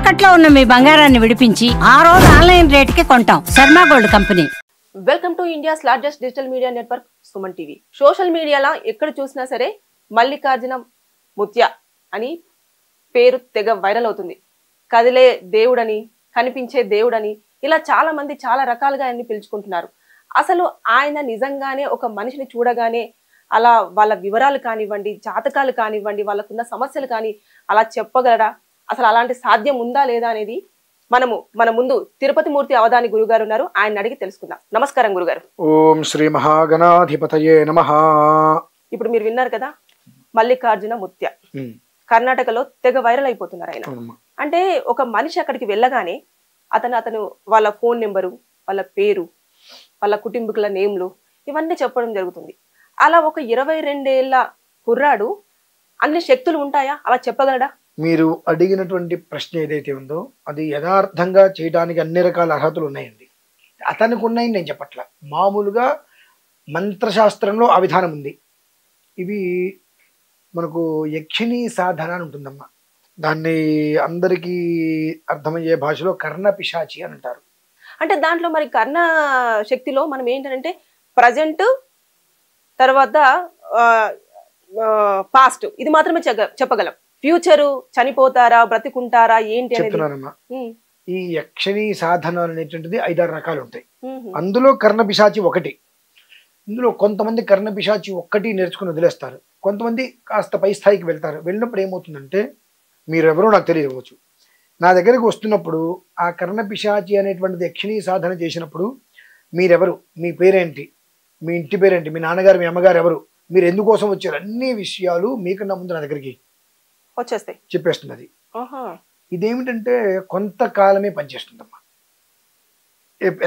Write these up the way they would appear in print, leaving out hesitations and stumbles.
తాకట్లో ఉన్న మీ బంగారాన్ని విడిపించి ఆ రోజు ఆన్లైన్ రేటుకి కొంటాం. Sharma gold company. Welcome to India's largest digital media network Suman TV. Social మీడియాలో ఎక్కడ చూసినా సరే మల్లికార్జున ముత్య అని పేరు తెగ వైరల్ అవుతుంది. కదిలే దేవుడని, కనిపించే దేవుడని, ఇలా చాలా మంది చాలా రకాలుగా ఆయన్ని పిలుచుకుంటున్నారు. అసలు ఆయన నిజంగానే ఒక మనిషిని చూడగానే అలా వాళ్ళ వివరాలు కానివ్వండి, జాతకాలు కానివ్వండి, వాళ్ళకున్న సమస్యలు కానీ అలా చెప్పగలరా? అసలు అలాంటి సాధ్యం ఉందా లేదా అనేది మన ముందు తిరుపతి మూర్తి అవధాని గురుగారు ఉన్నారు. ఆయన అడిగి తెలుసుకుందాం. నమస్కారం గురుగారు. ఓం శ్రీ మహాగణాధిపతయే నమః. ఇప్పుడు మీరు విన్నారు కదా, మల్లికార్జున ముత్య కర్ణాటకలో తెగ వైరల్ అయిపోతున్నారు ఆయన. అంటే ఒక మనిషి అక్కడికి వెళ్ళగానే అతను వాళ్ళ ఫోన్ నెంబరు, వాళ్ళ పేరు, వాళ్ళ కుటుంబీకుల నేమ్లు ఇవన్నీ చెప్పడం జరుగుతుంది. అలా ఒక 22 ఏళ్ల కుర్రాడు అన్ని శక్తులు ఉంటాయా? అలా చెప్పగలడా? మీరు అడిగినటువంటి ప్రశ్న ఏదైతే ఉందో అది యథార్థంగా చేయడానికి అన్ని రకాల అర్హతలు ఉన్నాయండి. అతనికి ఉన్నాయని నేను చెప్పట్లా. మామూలుగా మంత్రశాస్త్రంలో ఆ విధానం ఉంది. ఇవి మనకు యక్షిణీ సాధన అని ఉంటుందమ్మా. దాన్ని అందరికీ అర్థమయ్యే భాషలో కర్ణ పిశాచి అని అంటారు. అంటే దాంట్లో మరి కర్ణ శక్తిలో మనం ఏంటంటే ప్రజెంట్, తర్వాత పాస్ట్ ఇది మాత్రమే చెప్పగలం. ఫ్యూచరు, చనిపోతారా బ్రతికుంటారా ఏంటి చెప్తున్నానమ్మా. ఈ యక్షిణీ సాధన అనేటువంటిది 5-6 రకాలు ఉంటాయి. అందులో కర్ణ పిశాచి ఒకటి. ఇందులో కొంతమంది కర్ణ పిశాచి ఒక్కటి నేర్చుకుని వదిలేస్తారు. కొంతమంది కాస్త పై స్థాయికి వెళ్తారు. వెళ్ళినప్పుడు ఏమవుతుందంటే, మీరు ఎవరో నాకు తెలియవచ్చు, నా దగ్గరికి వస్తున్నప్పుడు ఆ కర్ణ పిశాచి అనేటువంటిది యక్షిణీ సాధన చేసినప్పుడు మీరెవరు, మీ పేరేంటి, మీ ఇంటి పేరేంటి, మీ నాన్నగారు మీ అమ్మగారు ఎవరు, మీరు ఎందుకోసం వచ్చారు, అన్ని విషయాలు మీకన్నా ముందు నా దగ్గరికి వచ్చేస్తాయి, చెప్పేస్తున్నది. ఇదేమిటంటే కొంతకాలమే పనిచేస్తుందమ్మా.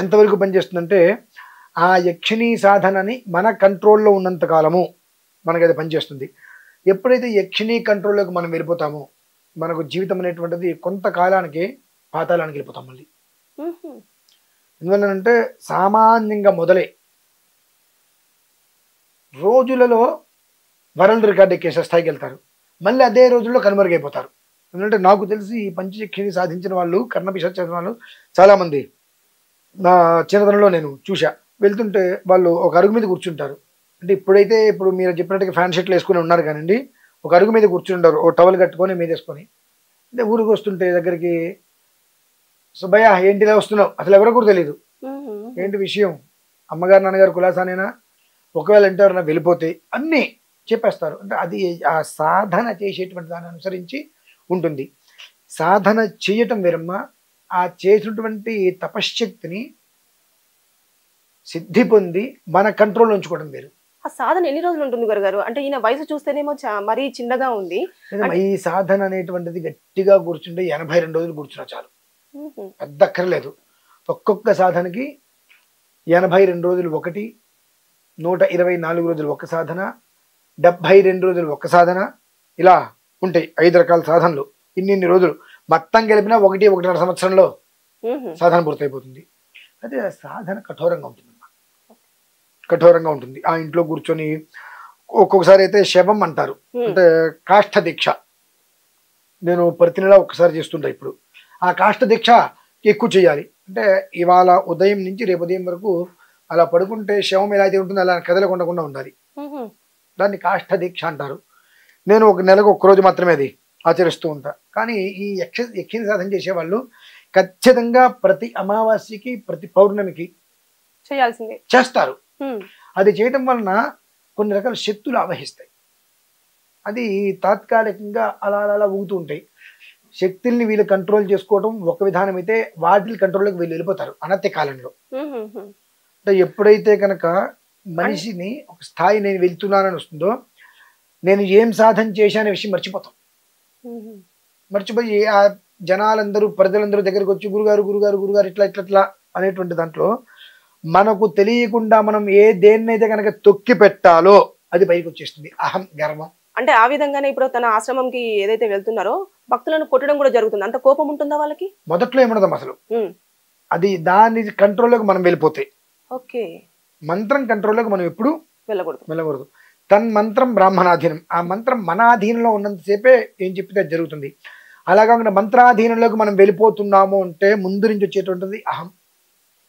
ఎంతవరకు పనిచేస్తుందంటే, ఆ యక్షిణీ సాధనని మన కంట్రోల్లో ఉన్నంత కాలము మనకి అది పనిచేస్తుంది. ఎప్పుడైతే యక్షిణీ కంట్రోల్లోకి మనం వెళ్ళిపోతామో మనకు జీవితం అనేటువంటిది కొంతకాలానికి పాతాళానికి వెళ్ళిపోతాం మళ్ళీ. ఎందువల్లంటే సామాన్యంగా మొదలై రోజులలో వరల్డ్ రికార్డ్ ఎక్కేసే స్థాయికి వెళ్తారు. మళ్ళీ అదే రోజుల్లో కనుమరుగైపోతారు. ఎందుకంటే నాకు తెలిసి ఈ పంచయక్షిని సాధించిన వాళ్ళు, కర్ణ పిశాచి చేసిన వాళ్ళు చాలామంది నా చిన్నతనంలో నేను చూసా. వెళ్తుంటే వాళ్ళు ఒక అరుగు మీద కూర్చుంటారు. అంటే ఇప్పుడు మీరు చెప్పినట్టుగా ఫ్యాన్ షర్ట్లు వేసుకుని ఉన్నారు కానండి, ఒక అరుగు మీద కూర్చుంటారు, ఓ టవల్ కట్టుకొని మీద వేసుకొని. అంటే ఊరికి వస్తుంటే దగ్గరికి, సుబ్బయ్య ఏంటిలా వస్తున్నావు, అసలు ఎవరో కూడా తెలియదు, ఏంటి విషయం, అమ్మగారు నాన్నగారు కులాసానేనా, ఒకవేళ అంటారు నా వెళ్ళిపోతే అన్నీ చెప్పేస్తారు. అంటే అది ఆ సాధన చేసేటువంటి దాన్ని అనుసరించి ఉంటుంది. సాధన చేయటం వేరమ్మ, ఆ చేసినటువంటి తపశ్శక్తిని సిద్ధి పొంది మన కంట్రోల్లో ఉంచుకోవడం వేరు. ఆ సాధన ఎన్ని రోజులు ఉంటుంది గురుగారు? అంటే ఈయన వయసు చూస్తేనేమో మరీ చిన్నగా ఉంది. ఈ సాధన అనేటువంటిది గట్టిగా కూర్చుంటే 82 రోజులు కూర్చున్నా చాలు, పెద్ద అక్కర్లేదు. ఒక్కొక్క సాధనకి 82 రోజులు ఒకటి, 124 రోజులు ఒక సాధన, 72 రోజులు ఒక సాధన, ఇలా ఉంటాయి 5 రకాల సాధనలు. ఇన్ని రోజులు మొత్తం కలిపినా 1-1.5 సంవత్సరంలో సాధన పూర్తయిపోతుంది. అదే సాధన కఠోరంగా ఉంటుంది, కఠోరంగా ఉంటుంది. ఆ ఇంట్లో కూర్చొని ఒక్కొక్కసారి అయితే శవం అంటారు, అంటే కాష్ఠ దీక్ష. నేను ప్రతి నెల ఒక్కసారి చేస్తుంటా. ఇప్పుడు ఆ కాష్ఠ దీక్ష ఎక్కువ చేయాలి. అంటే ఇవాళ ఉదయం నుంచి రేపు ఉదయం వరకు అలా పడుకుంటే శవం ఎలా అయితే ఉంటుందో అలా కదలకుండా ఉండాలి. దాన్ని కాష్ఠ దీక్ష అంటారు. నేను ఒక నెలకు ఒక్కరోజు మాత్రమే అది ఆచరిస్తూ ఉంటా. కానీ ఈ యక్షిని సాధన చేసేవాళ్ళు ఖచ్చితంగా ప్రతి అమావాస్యకి, ప్రతి పౌర్ణమికి చేయాల్సిందే చేస్తారు. అది చేయడం వలన కొన్ని రకాల శక్తులు ఆవహిస్తాయి. అది తాత్కాలికంగా అలా అలా ఊగుతూ ఉంటాయి. శక్తుల్ని వీళ్ళు కంట్రోల్ చేసుకోవడం ఒక విధానం అయితే, వాటి కంట్రోల్లోకి వీళ్ళు వెళ్ళిపోతారు అనత్య కాలంలో. అంటే ఎప్పుడైతే కనుక మనిషిని ఒక స్థాయి నేను వెళ్తున్నానని వస్తుందో, నేను ఏం సాధన చేశానే విషయం మర్చిపోయి ఆ జనాలందరూ, ప్రజలందరూ దగ్గరికి వచ్చి గురుగారు గురుగారు గురుగారు ఇట్లా అనేటువంటి దాంట్లో మనకు తెలియకుండా మనం దేన్నైతే కనుక తొక్కి పెట్టాలో అది పైకి వచ్చేస్తుంది, అహం, గర్వం. అంటే ఆ విధంగానే ఇప్పుడు తన ఆశ్రమంకి ఏదైతే వెళ్తున్నారో భక్తులను కొట్టడం కూడా జరుగుతుంది. అంత కోపం ఉంటుందా వాళ్ళకి? మొదట్లో ఏమన్నదమ్మా అసలు, అది దాని కంట్రోల్లోకి మనం వెళ్ళిపోతే. మంత్రం కంట్రోల్లోకి మనం ఎప్పుడు వెళ్ళకూడదు. తన్ మంత్రం బ్రాహ్మణాధీనం. ఆ మంత్రం మన అధీనంలో ఉన్నంతసేపే ఏం చెప్పితే జరుగుతుంది. అలా కాకుండా మంత్రాధీనంలోకి మనం వెళ్ళిపోతున్నాము అంటే ముందు నుంచి వచ్చేటువంటిది అహం,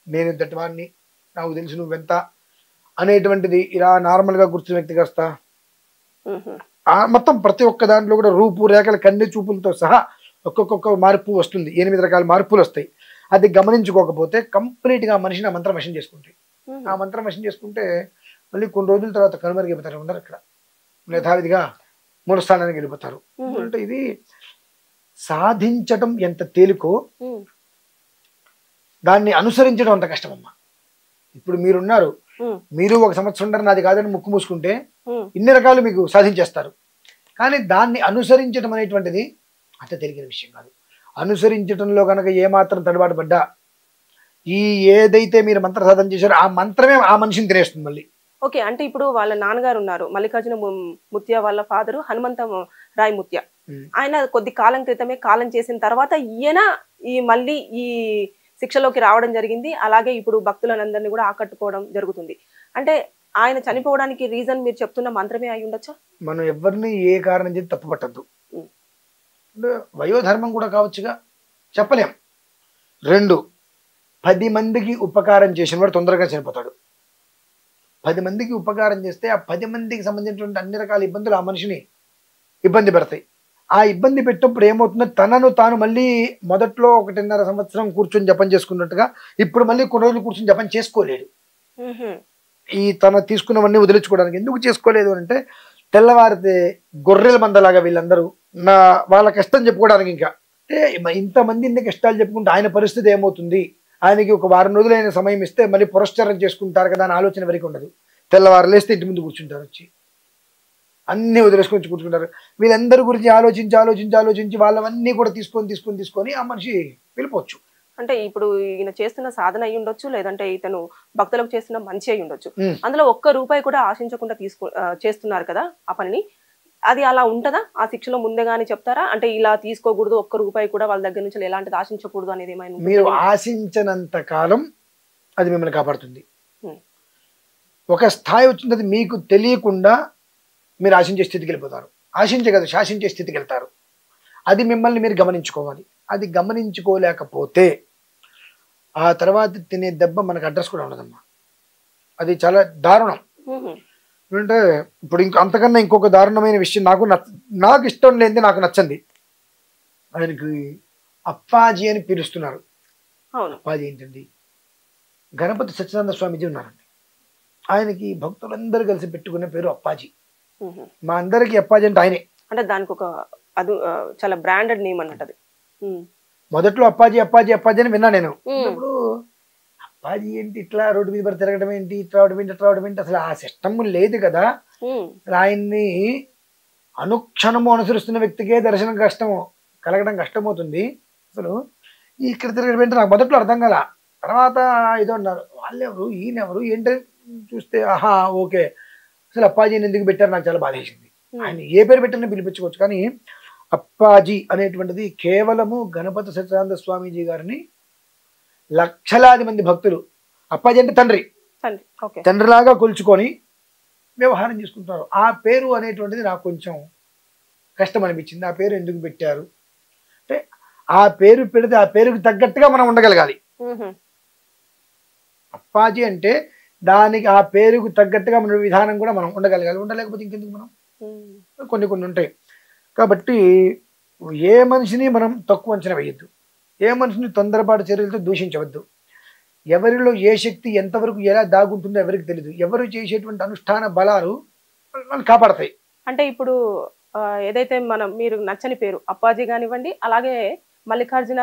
నేను ఇంతటి వాడిని, నాకు తెలుసు నువ్వెంత అనేటువంటిది ఇలా నార్మల్గా కూర్చున్న వ్యక్తికి వస్తా మొత్తం ప్రతి ఒక్క దాంట్లో కూడా రూపు రేఖల కన్ను చూపులతో సహా ఒక్కొక్క మార్పు వస్తుంది. 8 రకాల మార్పులు వస్తాయి. అది గమనించుకోకపోతే కంప్లీట్గా మనిషిని ఆ మంత్రం వశం చేసుకుంటాయి. ఆ మంత్రం వశం చేసుకుంటే మళ్ళీ కొన్ని రోజుల తర్వాత కనుమరుగైపోతారు అందరు అక్కడ, యథావిధిగా మూల స్థానానికి వెళ్ళిపోతారు. అంటే ఇది సాధించటం ఎంత తేలికో దాన్ని అనుసరించడం అంత కష్టమమ్మా. ఇప్పుడు మీరున్నారు, మీరు 1 సంవత్సరం ఉంటారు, నాది కాదని ముక్కు మూసుకుంటే ఇన్ని రకాలు మీకు సాధించేస్తారు. కానీ దాన్ని అనుసరించడం అనేటువంటిది అంత తెలియని విషయం కాదు. అనుసరించడంలో కనుక ఏమాత్రం తడబాటు పడ్డా ఈ ఏదైతే మీరు మంత్ర సాధన చేశారో ఆ మంత్రమే ఆ మనిషిని తినేస్తుంది మళ్ళీ. ఓకే, అంటే ఇప్పుడు వాళ్ళ నాన్నగారు ఉన్నారు, మల్లికార్జున ముత్య వాళ్ళ ఫాదరు హనుమంత రాయ్ ముత్య. ఆయన కొద్ది కాలం క్రితమే కాలం చేసిన తర్వాత ఈయన మళ్ళీ ఈ శిక్షలోకి రావడం జరిగింది. అలాగే ఇప్పుడు భక్తులందరినీ కూడా ఆకట్టుకోవడం జరుగుతుంది. అంటే ఆయన చనిపోవడానికి రీజన్ మీరు చెప్తున్న మంత్రమే అయి ఉండొచ్చా? మనం ఎవరిని ఏ కారణం చేసి తప్పు పట్టద్దు. వయోధర్మం కూడా కావచ్చుగా, చెప్పలేం. 2, 10 మందికి ఉపకారం చేసిన వాడు తొందరగా చనిపోతాడు. 10 మందికి ఉపకారం చేస్తే ఆ 10 మందికి సంబంధించినటువంటి అన్ని రకాల ఇబ్బందులు ఆ మనిషిని ఇబ్బంది పెడతాయి. ఆ ఇబ్బంది పెట్టినప్పుడు ఏమవుతుందో తనను తాను మళ్ళీ మొదట్లో 1.5 సంవత్సరం కూర్చొని జపం చేసుకున్నట్టుగా ఇప్పుడు మళ్ళీ కొన్ని రోజులు కూర్చొని జపం చేసుకోలేడు. ఈ తన తీసుకున్నవన్నీ వదిలించుకోవడానికి ఎందుకు చేసుకోలేదు అంటే తెల్లవారితే గొర్రెల మందలాగా వీళ్ళందరూ వాళ్ళ కష్టం చెప్పుకోవడానికి. ఇంకా అంటే ఇంతమంది ఇన్ని కష్టాలు చెప్పుకుంటే ఆయన పరిస్థితి ఏమవుతుంది, ఆయనకి ఒక 1 వారం రోజులైన సమయం ఇస్తే మళ్ళీ పురస్కారం చేసుకుంటారు కదా అని ఆలోచన వరకు ఉండదు. తెల్లవారు లేస్తే ఇంటి ముందు కూర్చుంటారు, వచ్చి అన్ని వదిలేసుకొని కూర్చుంటారు. వీళ్ళందరి గురించి ఆలోచించి వాళ్ళవన్నీ కూడా తీసుకొని ఆ మనిషి వెళ్ళిపోవచ్చు. అంటే ఇప్పుడు ఈయన చేస్తున్న సాధన అయి ఉండొచ్చు, లేదంటే ఇతను భక్తులకు చేస్తున్న మంచి అయి ఉండొచ్చు. అందులో ₹1 కూడా ఆశించకుండా చేస్తున్నారు కదా ఆ పనిని. అది అలా ఉంటదా? ఆ శిక్షలో ముందేగానే చెప్తారా? అంటే ఇలా తీసుకోకూడదు, ₹1 కూడా వాళ్ళ దగ్గర నుంచి ఎలాంటిది ఆశించకూడదు అనేది ఏమైనా? మీరు ఆశించినంత కాలం అది మిమ్మల్ని కాపాడుతుంది. ఒక స్థాయి వచ్చింది మీకు తెలియకుండా మీరు ఆశించే స్థితికి వెళ్ళిపోతారు. ఆశించే కదా, శాసించే స్థితికి వెళ్తారు. అది మిమ్మల్ని మీరు గమనించుకోవాలి. అది గమనించుకోలేకపోతే ఆ తర్వాత తినే దెబ్బ మనకు అడ్రస్ కూడా ఉండదమ్మా. అది చాలా దారుణం. అంటే ఇప్పుడు అంతకన్నా ఇంకొక దారుణమైన విషయం నాకు ఇష్టం లేనిది, నాకు నచ్చండి. ఆయనకి అప్పాజీ అని పిలుస్తున్నారు. అప్పాజీ ఏంటండి? గణపతి సత్యనారాయణ స్వామీజీ ఉన్నారండి. ఆయనకి భక్తులందరూ కలిసి పెట్టుకునే పేరు అప్పాజీ. మా అందరికి అప్పాజీ అంటే ఆయనే. అంటే దానికి ఒక అది చాలా బ్రాండెడ్ నేమ్ అన్నట్టు. మొదట్లో అప్పాజీ అని విన్నా నేను. ఇప్పుడు అప్పాజీ ఏంటి, ఇట్లా రోడ్డు మీద పడి తిరగడం ఏంటి, ఇట్లా రావడం ఏంటి, అసలు ఆ సిస్టమ్ లేదు కదా. ఆయన్ని అనుక్షణము అనుసరిస్తున్న వ్యక్తికే దర్శనం కలగడం కష్టమవుతుంది. అసలు ఇక్కడ తిరగడం ఏంటి నాకు మొదట్లో అర్థం కాల. తర్వాత ఏదో అన్నారు, వాళ్ళెవరు ఈయనెవరు ఏంటి చూస్తే ఆహా ఓకే, అసలు అప్పాజీని ఎందుకు పెట్టారు నాకు చాలా బాధ వేసింది. ఆయన ఏ పేరు పెట్టినా పిలిపించుకోవచ్చు, కానీ అప్పాజీ అనేటువంటిది కేవలము గణపతి సత్యనారాయణ స్వామీజీ గారిని లక్షలాది మంది భక్తులు, అప్పాజీ అంటే తండ్రిలాగా కొలుచుకొని వ్యవహారం చేసుకుంటారు. ఆ పేరు అనేటువంటిది నాకు కొంచెం కష్టం అనిపించింది. ఆ పేరు ఎందుకు పెట్టారు అంటే ఆ పేరు పెడితే ఆ పేరుకి తగ్గట్టుగా మనం ఉండగలగాలి. అప్పాజీ అంటే దానికి ఆ పేరుకు తగ్గట్టుగా మన విధానం కూడా మనం ఉండగలగాలి. ఉండలేకపోతే ఇంకెందుకు మనం కొన్ని ఉంటాయి. కాబట్టి ఏ మనిషిని మనం తక్కువ అంచనా వేయద్దు, ఏ మనిషిని తొందరపాటు చర్యలతో దూషించవద్దు. ఎవరిలో ఏ శక్తి ఎంతవరకు ఎలా దాగుంటుందో ఎవరికి తెలియదు. ఎవరు చేసేటువంటి అనుష్ఠాన బలాలు మనల్ని కాపాడతాయి. అంటే ఇప్పుడు ఏదైతే మీరు నచ్చని పేరు అప్పాజీ కానివ్వండి, అలాగే మల్లికార్జున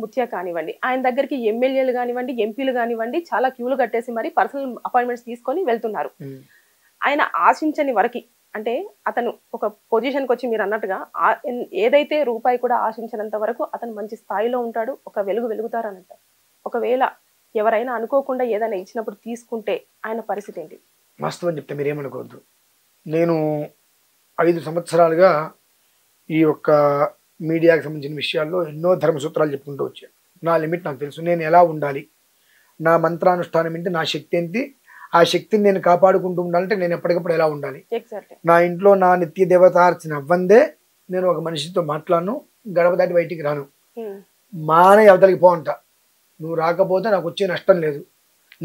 ముత్య కానివ్వండి, ఆయన దగ్గరికి ఎమ్మెల్యేలు కానివ్వండి, ఎంపీలు కానివ్వండి చాలా క్యూలు కట్టేసి మరి పర్సనల్ అపాయింట్మెంట్స్ తీసుకొని వెళ్తున్నారు. ఆయన ఆశించని వరకు, అంటే అతను ఒక పొజిషన్కి వచ్చి మీరు అన్నట్టుగా ఏదైతే రూపాయి కూడా ఆశించినంత వరకు అతను మంచి స్థాయిలో ఉంటాడు, ఒక వెలుగుతారు అన్నట్టు. ఒకవేళ ఎవరైనా అనుకోకుండా ఏదైనా ఇచ్చినప్పుడు తీసుకుంటే ఆయన పరిస్థితి ఏంటి? వాస్తవం చెప్తే మీరేమనుకోవద్దు. నేను 5 సంవత్సరాలుగా ఈ యొక్క మీడియాకి సంబంధించిన విషయాల్లో ఎన్నో ధర్మ సూత్రాలు చెప్పుకుంటూ వచ్చాను. నా లిమిట్ నాకు తెలుసు, నేను ఎలా ఉండాలి, నా మంత్రానుష్ఠానం ఏంటి, నా శక్తి ఏంటి, ఆ శక్తిని నేను కాపాడుకుంటూ ఉండాలంటే నేను ఎప్పటికప్పుడు ఎలా ఉండాలి. నా ఇంట్లో నా నిత్య దేవతార్చన అవ్వందే నేను ఒక మనిషితో మాట్లాడను, గడప దాటి బయటికి రాను, మానే అవతలికి పో అంట. నువ్వు రాకపోతే నాకు వచ్చే నష్టం లేదు,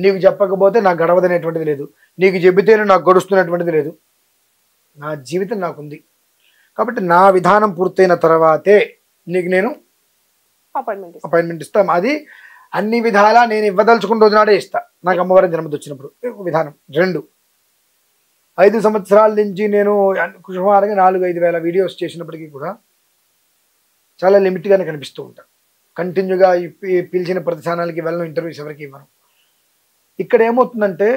నీకు చెప్పకపోతే నాకు గడవదనేటువంటిది లేదు, నీకు చెబితేనే నాకు గడుస్తున్నటువంటిది లేదు. నా జీవితం నాకుంది కాబట్టి నా విధానం పూర్తయిన తర్వాతే నీకు నేను అపాయింట్మెంట్ ఇస్తాం. అది అన్ని విధాలా నేను ఇవ్వదలుచుకున్న రోజు నాడే ఇస్తా, నాకు అమ్మవారి జన్మది వచ్చినప్పుడు. విధానం 2, 5 సంవత్సరాల నుంచి నేను సుమారుగా 4-5 వేల వీడియోస్ చేసినప్పటికీ కూడా చాలా లిమిట్గానే కనిపిస్తూ ఉంటా. కంటిన్యూగా పిలిచిన ప్రతి ఛానల్కి వెళ్ళను, ఇంటర్వ్యూస్ ఎవరికి ఇవ్వను. ఇక్కడ ఏమవుతుందంటే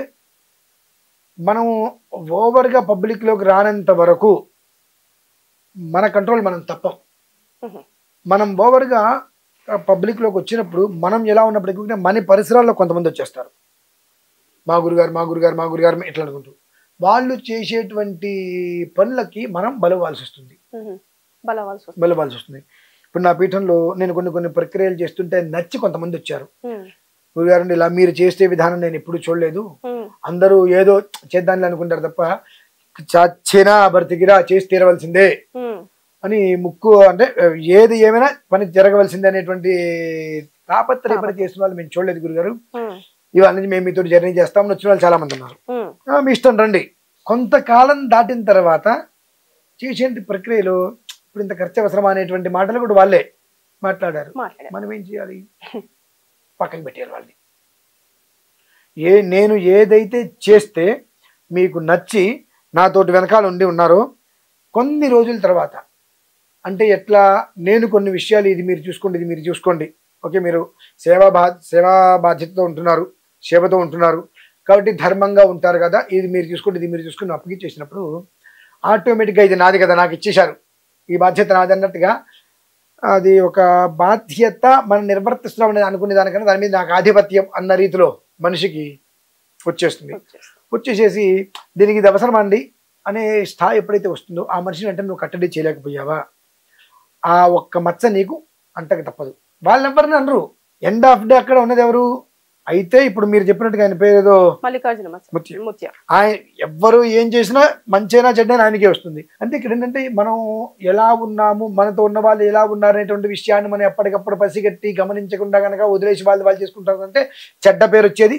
మనం ఓవర్గా పబ్లిక్లోకి రానంత వరకు మన కంట్రోల్ మనం తప్పం. మనం ఓవర్గా పబ్లిక్లోకి వచ్చినప్పుడు మనం ఎలా ఉన్నప్పటికీ మన పరిసరాల్లో కొంతమంది వచ్చేస్తారు, మా గురుగారు ఇట్లా అనుకుంటూ. వాళ్ళు చేసేటువంటి పనులకి మనం బలవాల్సి వస్తుంది. ఇప్పుడు నా పీఠంలో నేను కొన్ని ప్రక్రియలు చేస్తుంటే నచ్చి కొంతమంది వచ్చారు. గురుగారు ఇలా మీరు చేసే విధానం నేను ఎప్పుడు చూడలేదు, అందరూ ఏదో చేద్దాన్ని అనుకుంటారు తప్ప చచ్చినా బ్రతికిరా చేసి తీరవలసిందే అని ముక్కు అంటే ఏది ఏమైనా పని జరగవలసిందే అనేటువంటి తాపత్రయపడి చేసిన వాళ్ళు మేము చూడలేదు గురుగారు. ఇవన్నీ మేము మీతో జర్నీ చేస్తామని వచ్చిన వాళ్ళు చాలా మంది ఉన్నారు. మీ ఇష్టం రండి. కొంతకాలం దాటిన తర్వాత చేసేటి ప్రక్రియలో ఇప్పుడు ఇంత ఖర్చు అవసరమా అనేటువంటి మాటలు కూడా వాళ్ళే మాట్లాడారు. మనం ఏం చేయాలి? పక్కన పెట్టేయాలి వాళ్ళని. నేను ఏదైతే చేస్తే మీకు నచ్చి నాతోటి వెనకాల ఉండి ఉన్నారో కొన్ని రోజుల తర్వాత, అంటే ఎట్లా, నేను కొన్ని విషయాలు ఇది మీరు చూసుకోండి, ఓకే మీరు సేవా బాధ్యతతో ఉంటున్నారు, సేవతో ఉంటున్నారు కాబట్టి ధర్మంగా ఉంటారు కదా, ఇది మీరు చూసుకుని అప్పగిచ్చేసినప్పుడు ఆటోమేటిక్గా ఇది నాది కదా, నాకు ఇచ్చేశారు, ఈ బాధ్యత నాది అన్నట్టుగా అది ఒక బాధ్యత మనం నిర్వర్తిస్తున్నాం అనేది అనుకునే దానికన్నా దాని మీద నాకు ఆధిపత్యం అన్న రీతిలో మనిషికి వచ్చేస్తుంది. వచ్చేసేసి దీనికి ఇది అవసరమా అండి అనే స్థాయి ఎప్పుడైతే వస్తుందో ఆ మనిషిని అంటే నువ్వు కట్టడి చేయలేకపోయావా, ఆ ఒక్క మచ్చ నీకు అంటక తప్పదు. వాళ్ళెవ్వరిని అనరు. ఎండ్ ఆఫ్ డే అక్కడ ఉన్నది ఎవరు అయితే ఇప్పుడు మీరు చెప్పినట్టుగా ఆయన పేరు ఏదో మల్లికార్జున. ఆయన ఎవ్వరు ఏం చేసినా మంచైనా చెడ్డైనా ఆయనకే వస్తుంది. అంటే ఇక్కడ ఏంటంటే మనం ఎలా ఉన్నాము, మనతో ఉన్న వాళ్ళు ఎలా ఉన్నారు అనేటువంటి విషయాన్ని మనం ఎప్పటికప్పుడు పసిగట్టి గమనించకుండా కనుక వదిలేసి వాళ్ళు చేసుకుంటారు అంటే చెడ్డ పేరు వచ్చేది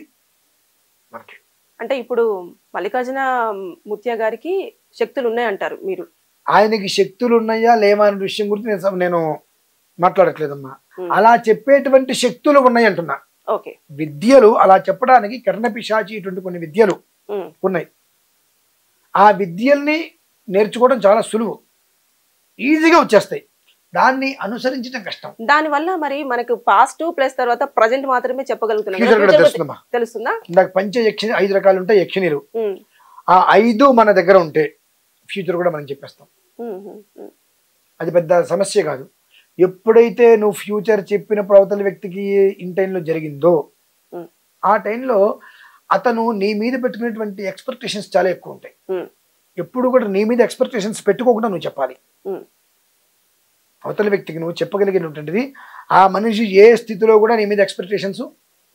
మనకి. అంటే ఇప్పుడు మల్లికార్జున ముత్య గారికి శక్తులు ఉన్నాయంటారు మీరు? ఆయనకి శక్తులు ఉన్నాయా లేవా అనే విషయం గురించి నేను మాట్లాడట్లేదమ్మా. అలా చెప్పేటువంటి శక్తులు ఉన్నాయి అంటున్నా. విద్యలు అలా చెప్పడానికి కర్ణపిశాచి ఇటువంటి కొన్ని విద్యలు ఉన్నాయి. ఆ విద్యల్ని నేర్చుకోవడం చాలా సులువు, ఈజీగా వచ్చేస్తాయి. దాన్ని అనుసరించడం కష్టం. దాని వల్ల మరి మనకు పాస్ట్ ప్లస్ తర్వాత ప్రజెంట్ మాత్రమే చెప్పగలుగుతున్నాం. తెలుస్తుందా? నాకు పంచయక్షిణి 5 రకాలు ఉంటాయి యక్షిణీలు. ఆ 5 మన దగ్గర ఉంటే ఫ్యూచర్ కూడా మనం చెప్పేస్తాం. అది పెద్ద సమస్య కాదు. ఎప్పుడైతే నువ్వు ఫ్యూచర్ చెప్పినప్పుడు అవతల వ్యక్తికి ఇన్ టైంలో జరిగిందో ఆ టైంలో అతను నీ మీద పెట్టుకునేటువంటి ఎక్స్పెక్టేషన్స్ చాలా ఎక్కువ ఉంటాయి. ఎప్పుడు కూడా నీ మీద ఎక్స్పెక్టేషన్స్ పెట్టుకోకుండా నువ్వు చెప్పాలి. అవతల వ్యక్తికి నువ్వు చెప్పగలిగినటువంటిది ఆ మనిషి ఏ స్థితిలో కూడా నీ మీద ఎక్స్పెక్టేషన్స్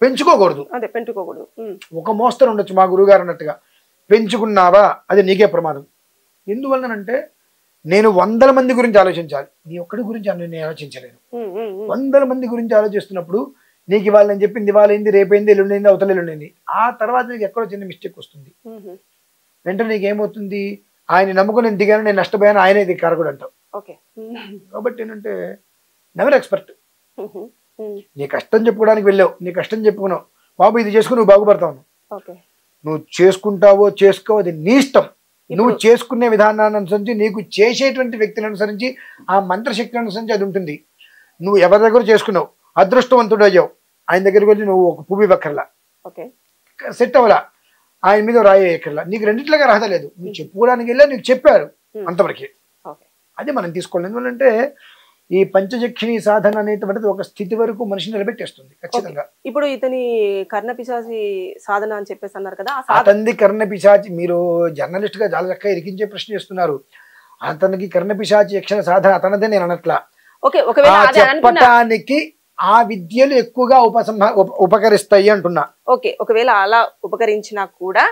పెంచుకోకూడదు. ఒక మోస్తరు ఉండొచ్చు, మా గురువుగారు అన్నట్టుగా పెంచుకున్నావా అది నీకే ప్రమాదం. ఎందువల్లనంటే నేను 100 మంది గురించి ఆలోచించాలి, నీ ఒక్కడి గురించి నేను ఆలోచించలేను. 100 మంది గురించి ఆలోచిస్తున్నప్పుడు నీకు ఇవాళ నేను చెప్పింది ఇవాళ అయింది, రేపైంది, ఎల్లుండింది, అవతల ఎల్లుండింది, ఆ తర్వాత నీకు ఎక్కడో చిన్న మిస్టేక్ వస్తుంది. వెంటనే నీకు ఏమవుతుంది, ఆయన నమ్ముకుని నేను దిగాను, నేను నష్టపోయాను, ఆయనే ఇది కారకుడు అంటావు. కాబట్టి ఏంటంటే నెవర్ ఎక్స్పెక్ట్. నీ కష్టం చెప్పుకోవడానికి వెళ్ళావు, నీ కష్టం చెప్పుకున్నావు, బాబు ఇది చేసుకుని నువ్వు బాగుపడతావు. నువ్వు చేసుకుంటావో చేసుకోవో అది నీ ఇష్టం. నువ్వు చేసుకునే విధానాన్ని అనుసరించి, నీకు చేసేటువంటి వ్యక్తిని అనుసరించి, ఆ మంత్రశక్తిని అనుసరించి అది ఉంటుంది. నువ్వు ఎవరి దగ్గర చేసుకున్నావు, అదృష్టవంతుడు అయ్యావు, ఆయన దగ్గరికి వెళ్ళి నువ్వు ఒక పువ్వు ఇవ్వక్కర్లా, సెట్ అవ్వలా, ఆయన మీద రాయి ఎక్కర్లా, నీకు రెండిట్లుగా అర్హత లేదు. నువ్వు చెప్పుకోవడానికి వెళ్ళా, నీకు చెప్పారు అంతవరకే. అది మనం తీసుకోవాలి. ఎందుకంటే ఈ పంచజక్షిణి సాధన అనేటువంటిది ఒక స్థితి వరకు మనిషిని నిలబెట్టేస్తుంది ఖచ్చితంగా. ఇప్పుడు ఇతని కర్ణపిశాచి సాధన అని చెప్పేసి అన్నారు కదా, అతనిది కర్ణపిశాచి. మీరు జర్నలిస్ట్ గా చాలా చక్కగా ఇరికించే ప్రశ్న చేస్తున్నారు. అతనికి కర్ణపిశాచి యక్షణ సాధన అతనిదే నేను అనట్లా. చెప్పటానికి ఆ విద్యలు ఎక్కువగా ఉపకరిస్తాయి అంటున్నా. ఒకవేళ అలా ఉపకరించినా కూడా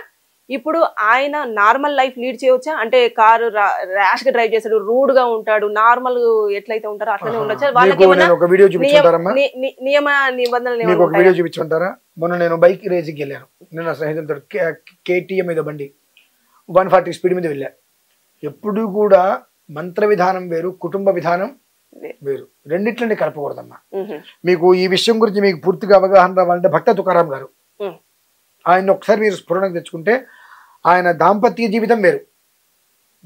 ఇప్పుడు ఆయన నార్మల్ లైఫ్ లీడ్ చేయవచ్చా? అంటే కారు ర్యాష్ గా డ్రైవ్ చేస్తాడు, రూడ్ గా ఉంటాడు, నార్మల్ ఎట్లయితే ఉంటారో అట్లనే ఉండొచ్చా? వాళ్ళకి ఒక వీడియో చూపించుంటారమ్మా, నియమ నిబంధనలు మీకు ఏమైనా ఒక వీడియో చూపించుంటారా? మొన్న నేను బైక్ రేసింగ్కి వెళ్ళాను, నేను నా స్నేహితులతో KTM మీద బండి 140 స్పీడ్ మీద వెళ్ళా. ఎప్పుడు కూడా మంత్ర విధానం వేరు, కుటుంబ విధానం వేరు, రెండిట్లని కలపకూడదమ్మా. మీకు ఈ విషయం గురించి మీకు పూర్తిగా అవగాహన రావాలంటే భక్త తుకారాం గారు, ఆయన ఒకసారి మీరు స్ఫురణకు తెచ్చుకుంటే ఆయన దాంపత్య జీవితం వేరు,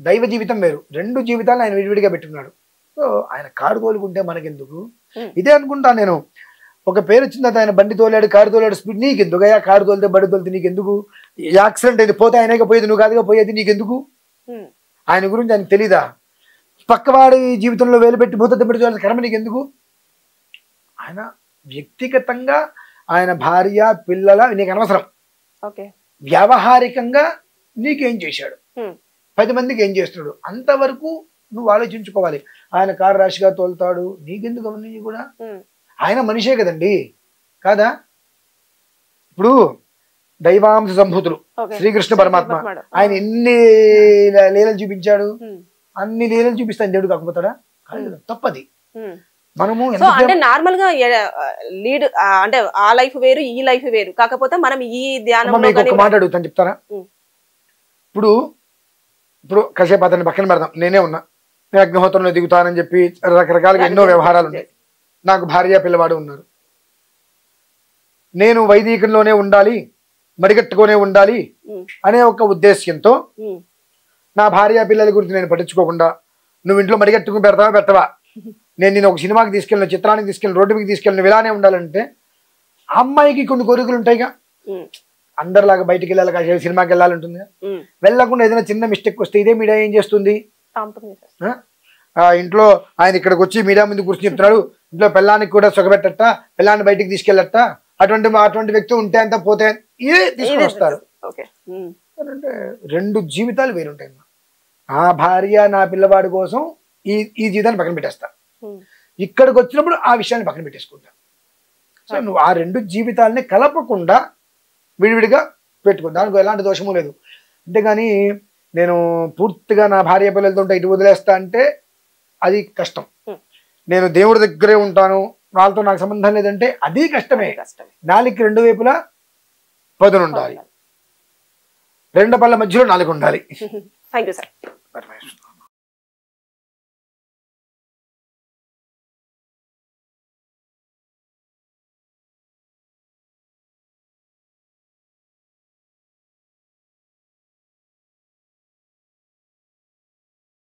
దైవ జీవితం వేరు, రెండు జీవితాలను ఆయన విడివిడిగా పెట్టుకున్నాడు. సో ఆయన కారు తోలుకుంటే మనకెందుకు? ఇదే అనుకుంటా నేను. ఒక పేరు వచ్చింది, ఆయన బండి తోలాడు, కారు తోలాడు, స్పీడ్ నీకెందుకు? అయ్యా కారు తోలితే బండి తోలితే నీకెందుకు? యాక్సిడెంట్ అయితే పోతే ఆయనగా పోయేది, నువ్వు కాదుగా పోయేది, నీకెందుకు? ఆయన గురించి ఆయనకు తెలీదా? పక్కవాడి జీవితంలో వేలు పెట్టి పోతే దెబ్బటి తోలాలి కర్మ నీకెందుకు? ఆయన వ్యక్తిగతంగా ఆయన భార్య పిల్లల నీకు అనవసరం. వ్యావహారికంగా నీకేం చేశాడు, 10 మందికి ఏం చేస్తున్నాడు, అంతవరకు నువ్వు ఆలోచించుకోవాలి. ఆయన కారు రాశిగా తోలుతాడు, నీకెందుకు అవన్నీ కూడా? ఆయన మనిషే కదండి, కాదా? ఇప్పుడు దైవాంశ సంభూతులు శ్రీకృష్ణ పరమాత్మ, ఆయన ఎన్ని లీలలు చూపించాడు, అన్ని లీలలు చూపిస్తాను దేవుడు కాకపోతాడా? తప్పది. మనము అంటే నార్మల్ గా లీడ్ అంటే ఆ లైఫ్ వేరు, ఈ లైఫ్ వేరు, కాకపోతే మనం ఈ ధ్యానం మీకు ఒక మాట అడుగుతాను, చెప్తారా? ఇప్పుడు కాసేపు అతన్ని పక్కన పెడదాం, నేనే ఉన్నా, నేను అగ్నిహోత్రంలో దిగుతానని చెప్పి రకరకాలుగా ఎన్నో వ్యవహారాలు ఉన్నాయి, నాకు భార్య పిల్లవాడు ఉన్నారు, నేను వైదికంలోనే ఉండాలి, మడిగట్టుకునే ఉండాలి అనే ఒక ఉద్దేశ్యంతో నా భార్య పిల్లల గురించి నేను పట్టించుకోకుండా నువ్వు ఇంట్లో మడిగట్టుకుని పెడతావా పెట్టవా, నేను ఒక సినిమాకి తీసుకెళ్ళిన, చిత్రానికి తీసుకెళ్ళిన, రోడ్డు మీకు తీసుకెళ్ళిన, ఇలానే ఉండాలంటే ఆ అమ్మాయికి కొన్ని కోరికలు ఉంటాయిగా, అందరిలాగా బయటికి వెళ్ళాలి, కాసేపు సినిమాకి వెళ్ళాలంటుంది. వెళ్ళకుండా ఏదైనా చిన్న మిస్టేక్ వస్తే ఇదే మీడియా ఏం చేస్తుంది? ఇంట్లో ఆయన ఇక్కడికి వచ్చి మీడియా ముందు కూర్చొని చెప్తున్నాడు, ఇంట్లో పిల్లానికి కూడా సొగబెట్టట, పిల్లాన్ని బయటికి తీసుకెళ్ళట, అటువంటి వ్యక్తి ఉంటే అంతా పోతే ఇదే తీసుకుని వస్తారు. అంటే రెండు జీవితాలు వేరుంటాయి. నా భార్య నా పిల్లవాడి కోసం ఈ జీవితాన్ని పక్కన పెట్టేస్తా, ఇక్కడికి వచ్చినప్పుడు ఆ విషయాన్ని పక్కన పెట్టేసుకుంటా. సో నువ్వు ఆ రెండు జీవితాలని కలపకుండా విడివిడిగా పెట్టుకో, దానికి ఎలాంటి దోషము లేదు. అంతేగాని నేను పూర్తిగా నా భార్య పిల్లలతో ఉంటే ఇటు వదిలేస్తా అంటే అది కష్టం. నేను దేవుడి దగ్గరే ఉంటాను, వాళ్ళతో నాకు సంబంధం లేదంటే అది కష్టమే. నాలుగుకి రెండు వైపులా పదును ఉండాలి, రెండు పళ్ళ మధ్యలో నాలుగు ఉండాలి. Thank you sir.